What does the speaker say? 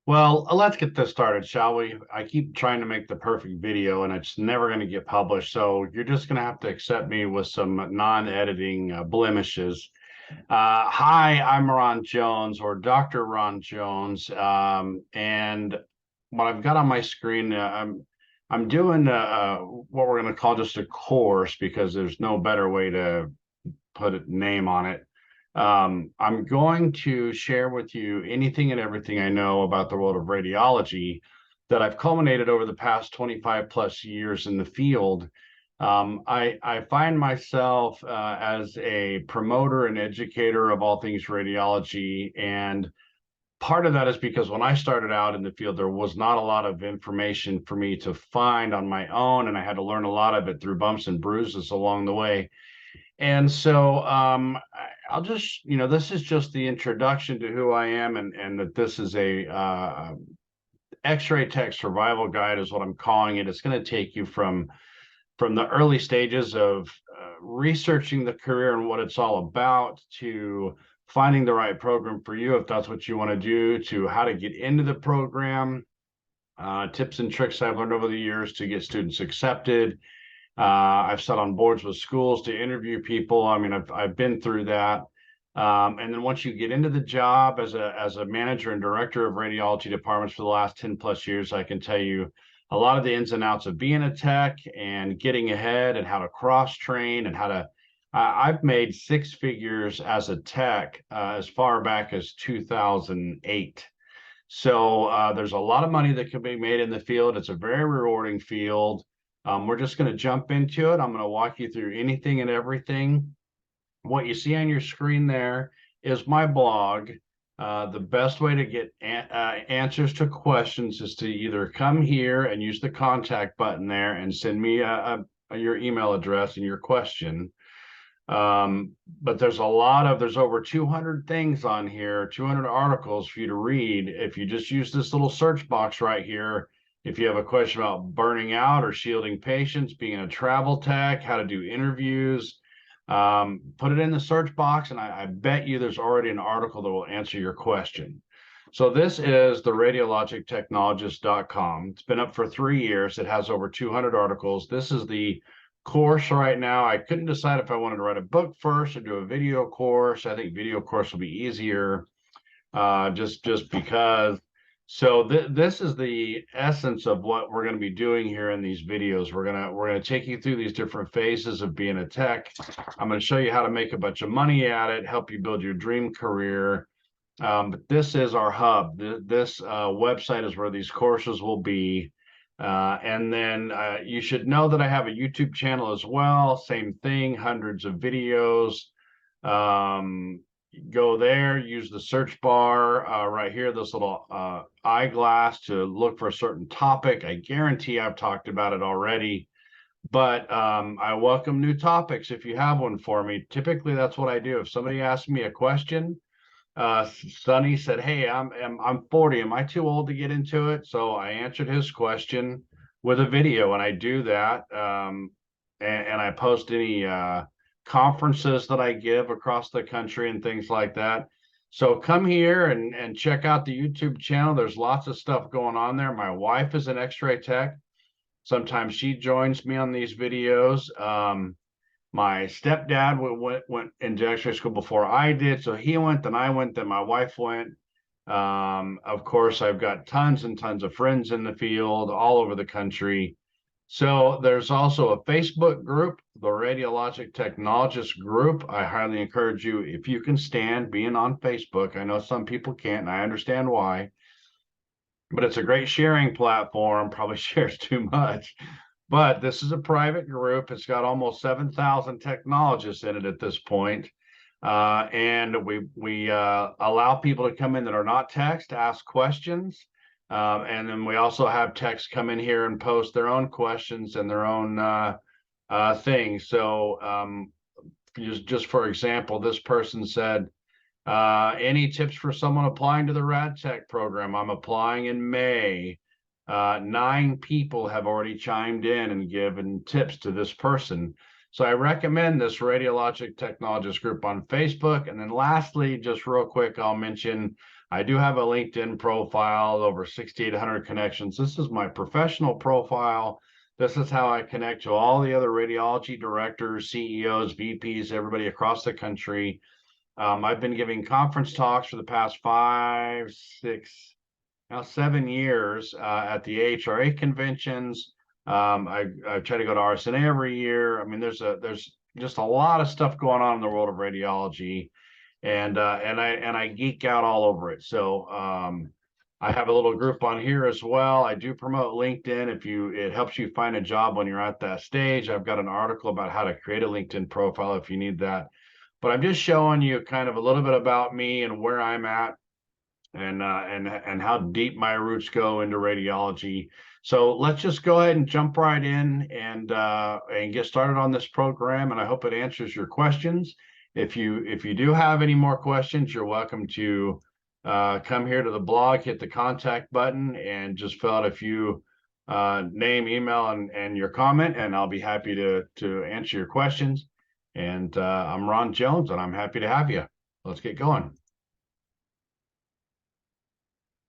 Well, let's get this started, shall we? I keep trying to make the perfect video and it's never going to get published. So you're just going to have to accept me with some non-editing blemishes. Hi, I'm Ron Jones or Dr. Ron Jones. And what I've got on my screen, I'm doing what we're going to call just a course because there's no better way to put a name on it. I'm going to share with you anything and everything I know about the world of radiology that I've culminated over the past 25 plus years in the field. I find myself as a promoter and educator of all things radiology. And part of that is because when I started out in the field, there was not a lot of information for me to find on my own. And I had to learn a lot of it through bumps and bruises along the way. And so I'll just, this is just the introduction to who I am, and that this is a X-ray tech survival guide is what I'm calling it. It's going to take you from the early stages of researching the career and what it's all about to finding the right program for you, if that's what you want to do, to how to get into the program, tips and tricks I've learned over the years to get students accepted. I've sat on boards with schools to interview people. I mean, I've been through that. And then once you get into the job as a manager and director of radiology departments for the last 10 plus years, I can tell you a lot of the ins and outs of being a tech and getting ahead and how to cross train and how to. I've made six figures as a tech as far back as 2008. So there's a lot of money that can be made in the field. It's a very rewarding field. We're just going to jump into it. I'm going to walk you through anything and everything. What you see on your screen there is my blog. The best way to get answers to questions is to either come here and use the contact button there and send me your email address and your question. But there's over 200 things on here, 200 articles for you to read. If you just use this little search box right here, if you have a question about burning out or shielding patients, being a travel tech, how to do interviews, put it in the search box, and I bet you there's already an article that will answer your question. So this is the Radiologic Technologist.com. It's been up for 3 years. It has over 200 articles. This is the course right now. I couldn't decide if I wanted to write a book first or do a video course. I think video course will be easier, just because. So this is the essence of what we're going to be doing here in these videos. We're gonna take you through these different phases of being a tech. I'm going to show you how to make a bunch of money at it, help you build your dream career. But this is our hub. This website is where these courses will be. And then you should know that I have a YouTube channel as well. Same thing, hundreds of videos. Go there, use the search bar right here, this little eyeglass to look for a certain topic. I guarantee I've talked about it already, but I welcome new topics if you have one for me. Typically, that's what I do. If somebody asks me a question, Sonny said, "Hey, I'm 40. Am I too old to get into it?" So I answered his question with a video, and I do that, and I post any conferences that I give across the country and things like that. So come here and check out the YouTube channel. There's lots of stuff going on there. My wife is an X-ray tech. Sometimes she joins me on these videos. My stepdad went into X-ray school before I did, so he went, then I went, then my wife went. Of course, I've got tons and tons of friends in the field all over the country. So there's also a Facebook group, the Radiologic Technologist group. I highly encourage you, if you can stand being on Facebook. I know some people can't, and I understand why, but it's a great sharing platform, probably shares too much. But this is a private group. It's got almost 7,000 technologists in it at this point. And we allow people to come in that are not techs to ask questions. And then we also have techs come in here and post their own questions and their own things. So just for example, this person said, any tips for someone applying to the Rad Tech program? I'm applying in May. 9 people have already chimed in and given tips to this person. So I recommend this Radiologic Technologist group on Facebook. And then lastly, just real quick, I'll mention I do have a LinkedIn profile, over 6,800 connections. This is my professional profile. This is how I connect to all the other radiology directors, CEOs, VPs, everybody across the country. I've been giving conference talks for the past 5, 6, now 7 years at the AHRA conventions. I try to go to RSNA every year. I mean, there's just a lot of stuff going on in the world of radiology, and I geek out all over it. So I have a little group on here as well. I do promote LinkedIn. It helps you find a job when you're at that stage. I've got an article about how to create a LinkedIn profile if you need that. But I'm just showing you kind of a little bit about me and where I'm at, and how deep my roots go into radiology. So let's just go ahead and jump right in and get started on this program. And I hope it answers your questions. If you do have any more questions, you're welcome to come here to the blog, hit the contact button, and just fill out a few name, email, and your comment, and I'll be happy to answer your questions. And I'm Ron Jones, and I'm happy to have you. Let's get going.